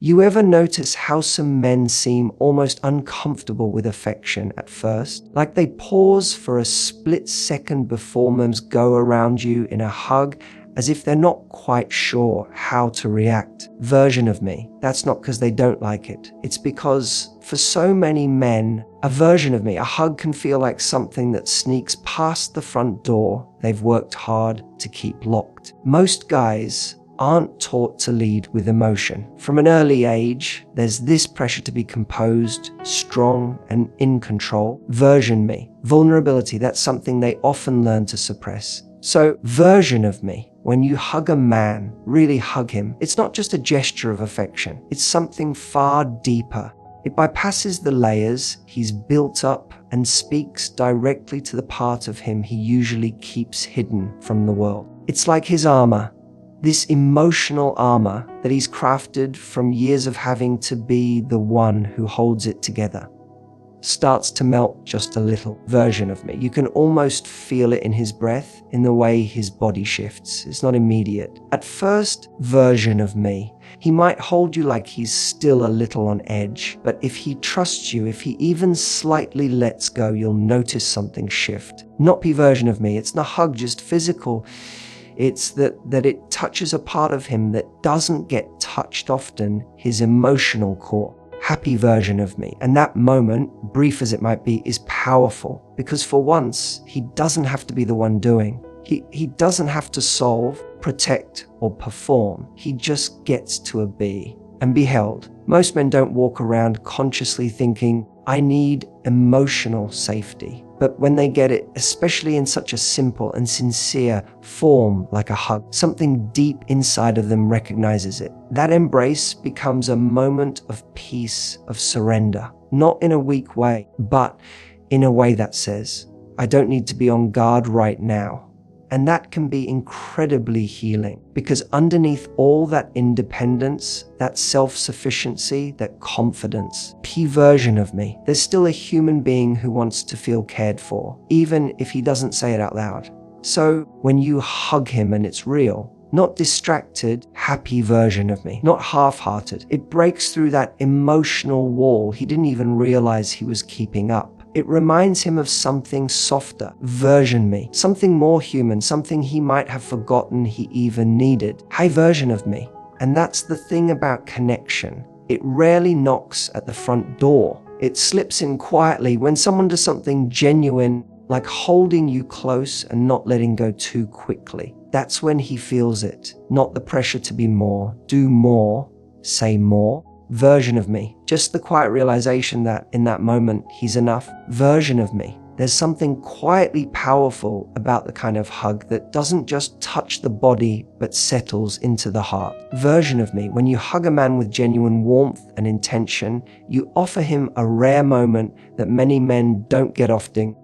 You ever notice how some men seem almost uncomfortable with affection at first? Like they pause for a split second before arms go around you in a hug, as if they're not quite sure how to react. Version of me. That's not because they don't like it. It's because for so many men, a version of me, a hug can feel like something that sneaks past the front door they've worked hard to keep locked. Most guys aren't taught to lead with emotion. From an early age, there's this pressure to be composed, strong, and in control. Version me. Vulnerability, that's something they often learn to suppress. So, version of me, when you hug a man, really hug him, it's not just a gesture of affection. It's something far deeper. It bypasses the layers he's built up and speaks directly to the part of him he usually keeps hidden from the world. It's like his armor. This emotional armor that he's crafted from years of having to be the one who holds it together starts to melt just a little. Version of me. You can almost feel it in his breath, in the way his body shifts. It's not immediate. At first, version of me. He might hold you like he's still a little on edge, but if he trusts you, if he even slightly lets go, you'll notice something shift. Not be version of me. It's not hug, just physical. It's that it touches a part of him that doesn't get touched often, his emotional core. Happy version of me. And that moment, brief as it might be, is powerful because for once, he doesn't have to be the one doing. He doesn't have to solve, protect, or perform. He just gets to be and be held. Most men don't walk around consciously thinking, I need emotional safety. But when they get it, especially in such a simple and sincere form like a hug, something deep inside of them recognizes it. That embrace becomes a moment of peace, of surrender, not in a weak way, but in a way that says, I don't need to be on guard right now. And that can be incredibly healing because underneath all that independence, that self-sufficiency, that confidence, P version of me, there's still a human being who wants to feel cared for, even if he doesn't say it out loud. So when you hug him and it's real, not distracted, happy version of me, not half-hearted, it breaks through that emotional wall he didn't even realize he was keeping up. It reminds him of something softer, version me, something more human, something he might have forgotten he even needed. High version of me. And that's the thing about connection. It rarely knocks at the front door. It slips in quietly when someone does something genuine, like holding you close and not letting go too quickly. That's when he feels it, not the pressure to be more, do more, say more. Version of me. Just the quiet realization that in that moment, he's enough. Version of me. There's something quietly powerful about the kind of hug that doesn't just touch the body, but settles into the heart. Version of me. When you hug a man with genuine warmth and intention, you offer him a rare moment that many men don't get often.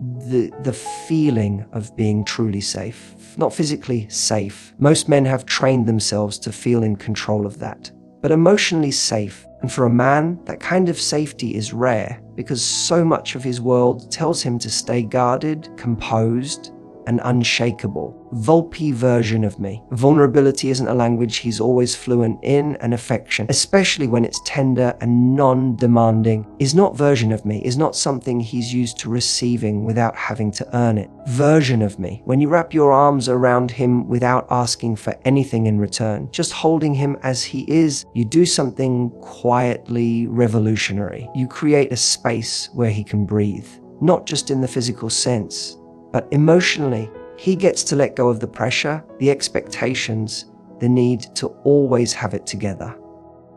The feeling of being truly safe. Not physically safe. Most men have trained themselves to feel in control of that. But emotionally safe. And for a man, that kind of safety is rare because so much of his world tells him to stay guarded, composed, and unshakable. Volpe version of me. Vulnerability isn't a language he's always fluent in, and affection, especially when it's tender and non-demanding, is not version of me, is not something he's used to receiving without having to earn it. Version of me. When you wrap your arms around him without asking for anything in return, just holding him as he is, you do something quietly revolutionary. You create a space where he can breathe, not just in the physical sense, but emotionally. He gets to let go of the pressure, the expectations, the need to always have it together.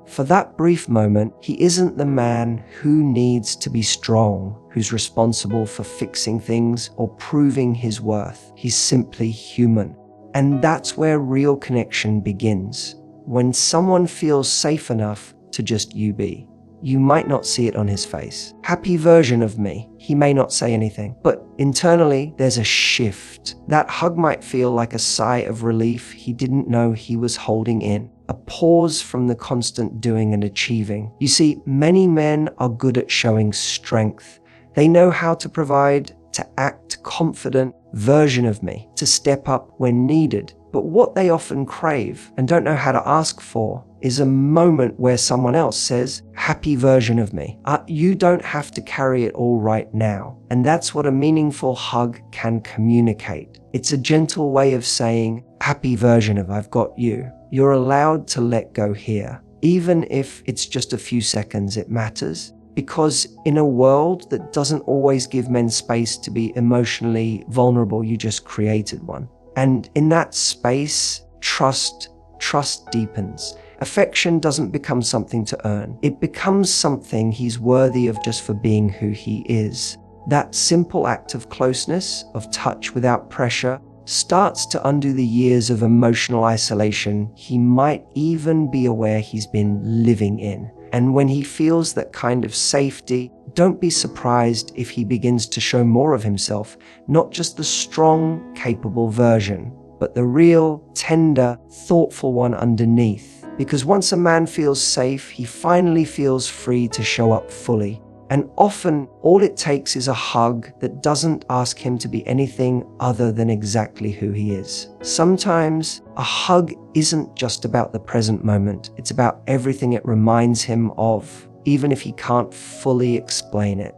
For that brief moment, he isn't the man who needs to be strong, who's responsible for fixing things or proving his worth. He's simply human. And that's where real connection begins. When someone feels safe enough to just you be. You might not see it on his face. Happy version of me. He may not say anything, but internally there's a shift. That hug might feel like a sigh of relief he didn't know he was holding in. A pause from the constant doing and achieving. You see, many men are good at showing strength. They know how to provide, to act confident, version of me, to step up when needed. But what they often crave and don't know how to ask for is a moment where someone else says, happy version of me. You don't have to carry it all right now. And that's what a meaningful hug can communicate. It's a gentle way of saying, happy version of I've got you. You're allowed to let go here. Even if it's just a few seconds, it matters. Because in a world that doesn't always give men space to be emotionally vulnerable, you just created one. And in that space, trust deepens. Affection doesn't become something to earn. It becomes something he's worthy of just for being who he is. That simple act of closeness, of touch without pressure, starts to undo the years of emotional isolation he might even be aware he's been living in. And when he feels that kind of safety, don't be surprised if he begins to show more of himself, not just the strong, capable version, but the real, tender, thoughtful one underneath. Because once a man feels safe, he finally feels free to show up fully. And often, all it takes is a hug that doesn't ask him to be anything other than exactly who he is. Sometimes, a hug isn't just about the present moment. It's about everything it reminds him of, even if he can't fully explain it.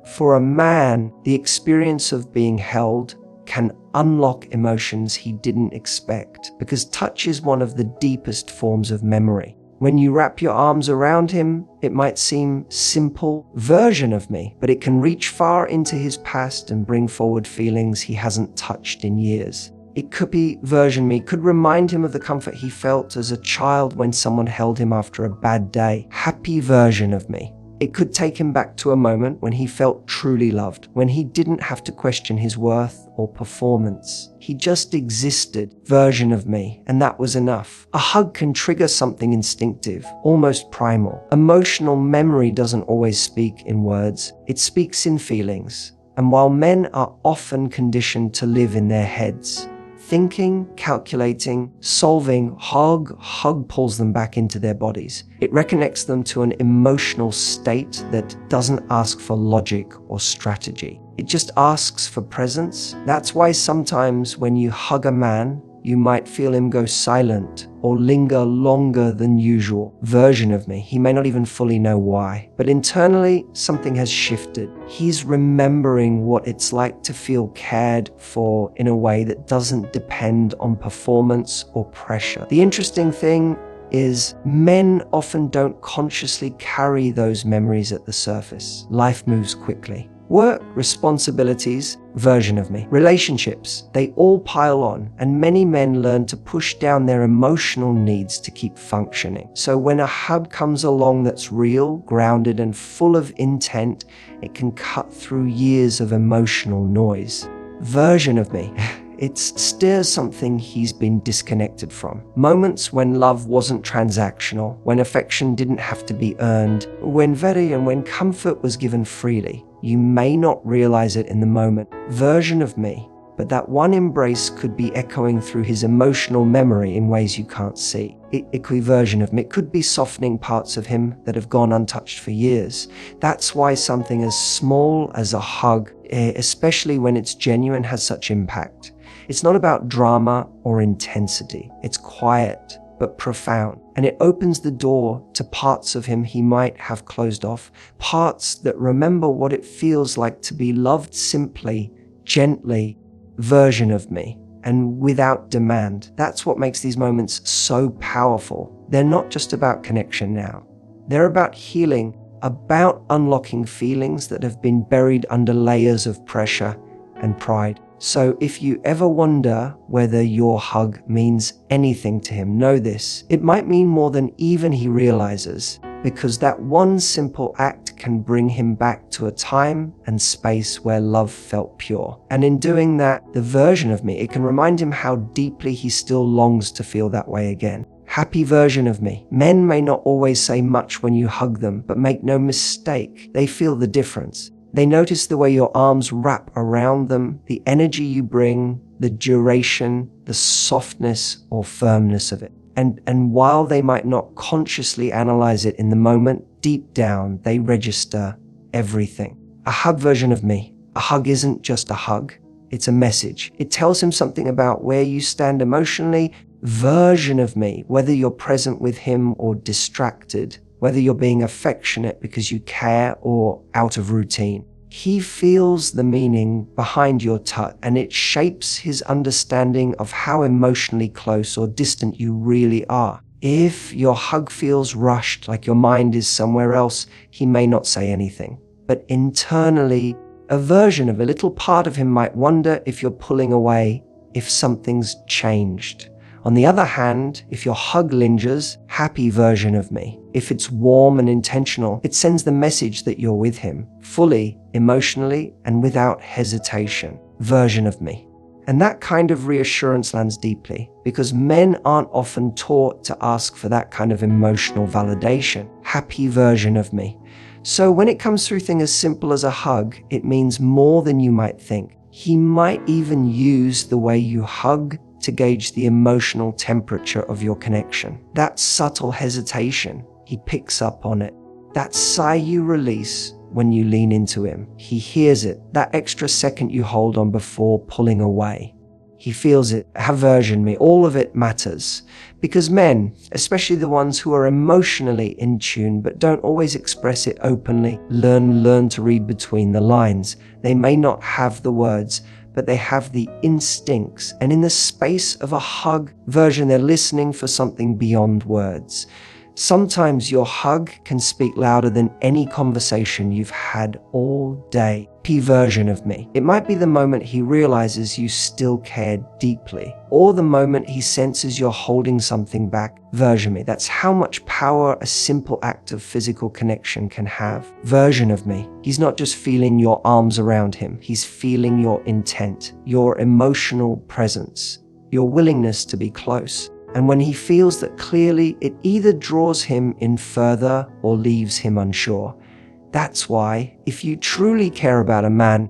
For a man, the experience of being held can unlock emotions he didn't expect, because touch is one of the deepest forms of memory. When you wrap your arms around him, it might seem simple version of me, but it can reach far into his past and bring forward feelings he hasn't touched in years. It could be version me, could remind him of the comfort he felt as a child when someone held him after a bad day. Happy version of me. It could take him back to a moment when he felt truly loved, when he didn't have to question his worth or performance. He just existed, version of me, and that was enough. A hug can trigger something instinctive, almost primal. Emotional memory doesn't always speak in words, it speaks in feelings. And while men are often conditioned to live in their heads, thinking, calculating, solving, hug pulls them back into their bodies. It reconnects them to an emotional state that doesn't ask for logic or strategy. It just asks for presence. That's why sometimes when you hug a man, you might feel him go silent or linger longer than usual. Version of me. He may not even fully know why. But internally, something has shifted. He's remembering what it's like to feel cared for in a way that doesn't depend on performance or pressure. The interesting thing is men often don't consciously carry those memories at the surface. Life moves quickly. Work, responsibilities, version of me, relationships, they all pile on, and many men learn to push down their emotional needs to keep functioning. So when a hug comes along that's real, grounded, and full of intent, it can cut through years of emotional noise. Version of me. It stirs something he's been disconnected from. Moments when love wasn't transactional, when affection didn't have to be earned, when comfort was given freely. You may not realize it in the moment. Version of me. But that one embrace could be echoing through his emotional memory in ways you can't see. Version of me. It could be softening parts of him that have gone untouched for years. That's why something as small as a hug, especially when it's genuine, has such impact. It's not about drama or intensity. It's quiet but profound. And it opens the door to parts of him he might have closed off, parts that remember what it feels like to be loved simply, gently, version of me, and without demand. That's what makes these moments so powerful. They're not just about connection now. They're about healing, about unlocking feelings that have been buried under layers of pressure and pride. So if you ever wonder whether your hug means anything to him, know this. It might mean more than even he realizes, because that one simple act can bring him back to a time and space where love felt pure. And in doing that, the version of me, it can remind him how deeply he still longs to feel that way again. Happy version of me. Men may not always say much when you hug them, but make no mistake, they feel the difference. They notice the way your arms wrap around them, the energy you bring, the duration, the softness or firmness of it. And while they might not consciously analyze it in the moment, deep down, they register everything. A hug version of me. A hug isn't just a hug. It's a message. It tells him something about where you stand emotionally, version of me, whether you're present with him or distracted, whether you're being affectionate because you care or out of routine. He feels the meaning behind your touch, and it shapes his understanding of how emotionally close or distant you really are. If your hug feels rushed, like your mind is somewhere else, he may not say anything. But internally, a version of a little part of him might wonder if you're pulling away, if something's changed. On the other hand, if your hug lingers, happy version of me. If it's warm and intentional, it sends the message that you're with him, fully, emotionally, and without hesitation. Version of me. And that kind of reassurance lands deeply, because men aren't often taught to ask for that kind of emotional validation. Happy version of me. So when it comes through things as simple as a hug, it means more than you might think. He might even use the way you hug to gauge the emotional temperature of your connection. That subtle hesitation, he picks up on it. That sigh you release when you lean into him, he hears it. That extra second you hold on before pulling away, he feels it. Aversion me, all of it matters. Because men, especially the ones who are emotionally in tune but don't always express it openly, learn to read between the lines. They may not have the words, but they have the instincts. And in the space of a hug version, they're listening for something beyond words. Sometimes your hug can speak louder than any conversation you've had all day. P version of me. It might be the moment he realizes you still care deeply, or the moment he senses you're holding something back. Version of me. That's how much power a simple act of physical connection can have. Version of me. He's not just feeling your arms around him. He's feeling your intent, your emotional presence, your willingness to be close. And when he feels that clearly, it either draws him in further or leaves him unsure. That's why, if you truly care about a man,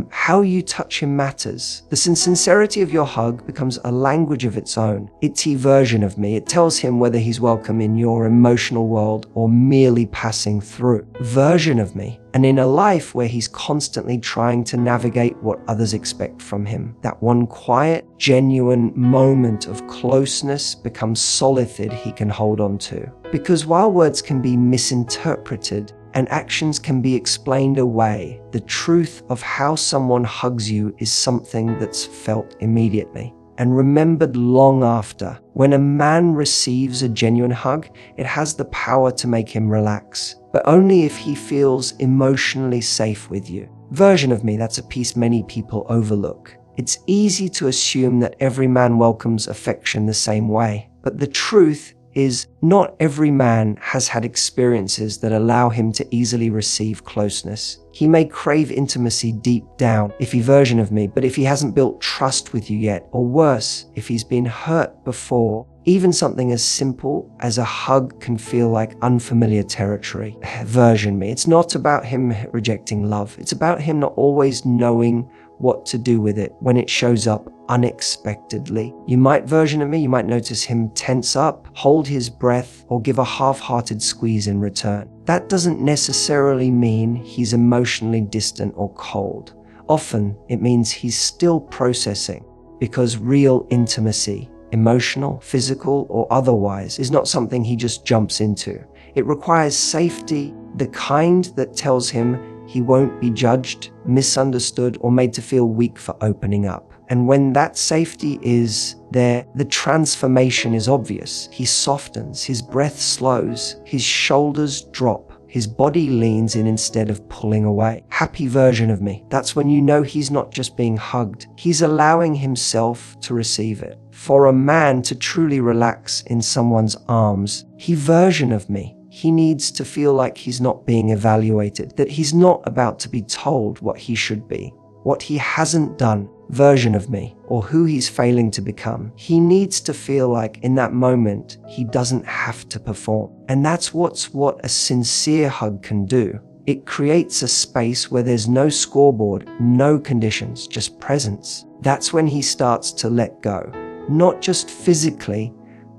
how you touch him matters. The sincerity of your hug becomes a language of its own. It's a version of me. It tells him whether he's welcome in your emotional world or merely passing through. Version of me. And in a life where he's constantly trying to navigate what others expect from him, that one quiet, genuine moment of closeness becomes solitude he can hold on to. Because while words can be misinterpreted, and actions can be explained away, the truth of how someone hugs you is something that's felt immediately and remembered long after. When a man receives a genuine hug, it has the power to make him relax, but only if he feels emotionally safe with you. Version of me, that's a piece many people overlook. It's easy to assume that every man welcomes affection the same way, but the truth is not every man has had experiences that allow him to easily receive closeness. He may crave intimacy deep down, if he version of me, but if he hasn't built trust with you yet, or worse, if he's been hurt before, even something as simple as a hug can feel like unfamiliar territory. Version me. It's not about him rejecting love. It's about him not always knowing what to do with it when it shows up unexpectedly. You might version of me, you might notice him tense up, hold his breath, or give a half-hearted squeeze in return. That doesn't necessarily mean he's emotionally distant or cold. Often it means he's still processing, because real intimacy, emotional, physical, or otherwise, is not something he just jumps into. It requires safety, the kind that tells him he won't be judged, misunderstood, or made to feel weak for opening up. And when that safety is there, the transformation is obvious. He softens, his breath slows, his shoulders drop, his body leans in instead of pulling away. Happy version of me. That's when you know he's not just being hugged. He's allowing himself to receive it. For a man to truly relax in someone's arms, he version of me. He needs to feel like he's not being evaluated, that he's not about to be told what he should be, what he hasn't done, version of me, or who he's failing to become. He needs to feel like in that moment, he doesn't have to perform. And that's what a sincere hug can do. It creates a space where there's no scoreboard, no conditions, just presence. That's when he starts to let go, not just physically,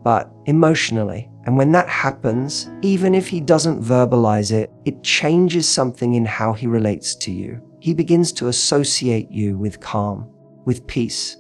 but emotionally. And when that happens, even if he doesn't verbalize it, it changes something in how he relates to you. He begins to associate you with calm, with peace,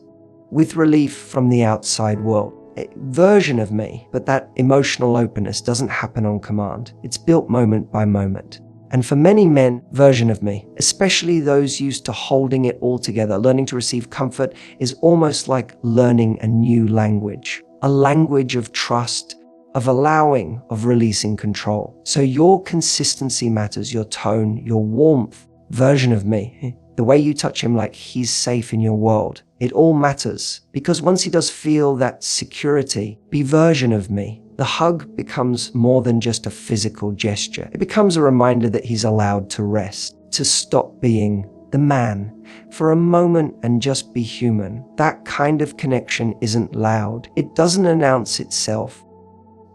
with relief from the outside world. version of me, but that emotional openness doesn't happen on command. It's built moment by moment. And for many men, version of me, especially those used to holding it all together, learning to receive comfort is almost like learning a new language, a language of trust, of allowing, of releasing control. So your consistency matters, your tone, your warmth, version of me, the way you touch him like he's safe in your world. It all matters, because once he does feel that security, be version of me, the hug becomes more than just a physical gesture. It becomes a reminder that he's allowed to rest, to stop being the man for a moment and just be human. That kind of connection isn't loud. It doesn't announce itself,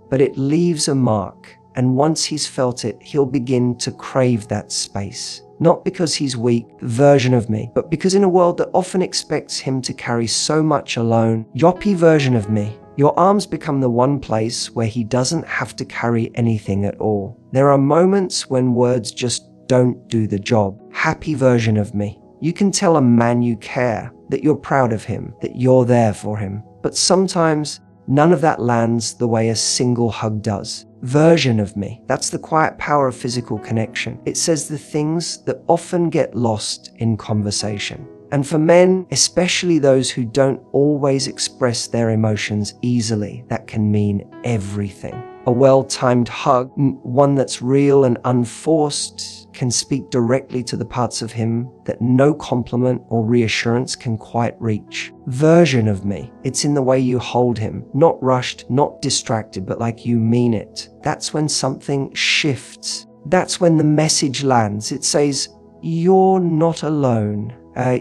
but it leaves a mark. And once he's felt it, he'll begin to crave that space. Not because he's weak, version of me, but because in a world that often expects him to carry so much alone, yoppy version of me, your arms become the one place where he doesn't have to carry anything at all. There are moments when words just don't do the job. Happy version of me. You can tell a man you care, that you're proud of him, that you're there for him. But sometimes none of that lands the way a single hug does. Version of me. That's the quiet power of physical connection. It says the things that often get lost in conversation. And for men, especially those who don't always express their emotions easily, that can mean everything. A well-timed hug, one that's real and unforced, can speak directly to the parts of him that no compliment or reassurance can quite reach. Version of me. It's in the way you hold him, not rushed, not distracted, but like you mean it. That's when something shifts. That's when the message lands. It says, you're not alone.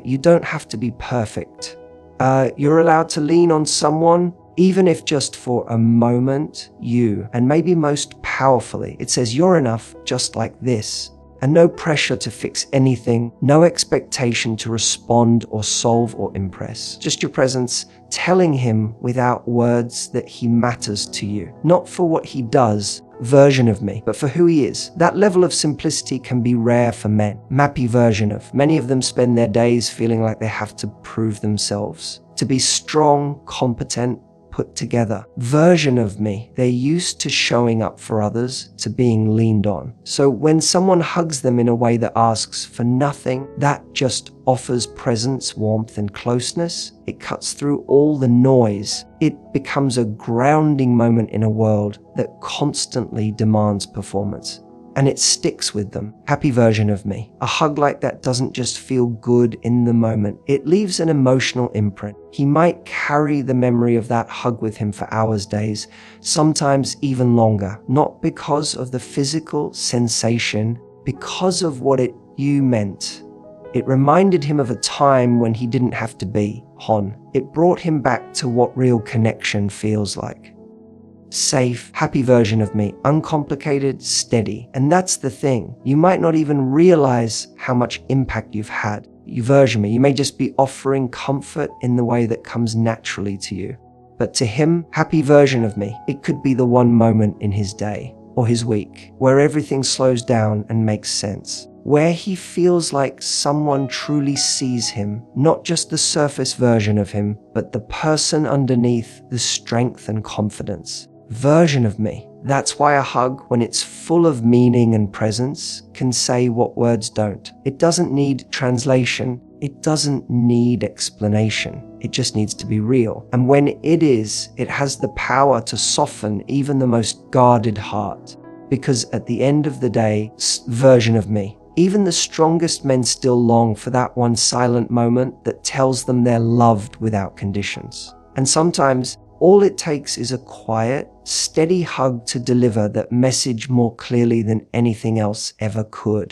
You don't have to be perfect. You're allowed to lean on someone, even if just for a moment, you, and maybe most powerfully, it says you're enough just like this. And no pressure to fix anything, no expectation to respond or solve or impress. Just your presence telling him without words that he matters to you. Not for what he does, version of me, but for who he is. That level of simplicity can be rare for men. Mappy version of. Many of them spend their days feeling like they have to prove themselves. To be strong, competent, put together. Version of me. They're used to showing up for others, to being leaned on. So when someone hugs them in a way that asks for nothing, that just offers presence, warmth, and closeness. It cuts through all the noise. It becomes a grounding moment in a world that constantly demands performance. And it sticks with them. Happy version of me. A hug like that doesn't just feel good in the moment. It leaves an emotional imprint. He might carry the memory of that hug with him for hours, days, sometimes even longer. Not because of the physical sensation, because of what you meant. It reminded him of a time when he didn't have to be Hon. It brought him back to what real connection feels like. Safe, happy version of me, uncomplicated, steady. And that's the thing. You might not even realize how much impact you've had. You version me. You may just be offering comfort in the way that comes naturally to you. But to him, happy version of me, it could be the one moment in his day or his week where everything slows down and makes sense. Where he feels like someone truly sees him, not just the surface version of him, but the person underneath, the strength and confidence. Version of me. That's why a hug, when it's full of meaning and presence, can say what words don't. It doesn't need translation. It doesn't need explanation. It just needs to be real. And when it is, it has the power to soften even the most guarded heart. Because at the end of the day, version of me, even the strongest men still long for that one silent moment that tells them they're loved without conditions. And sometimes all it takes is a quiet, steady hug to deliver that message more clearly than anything else ever could.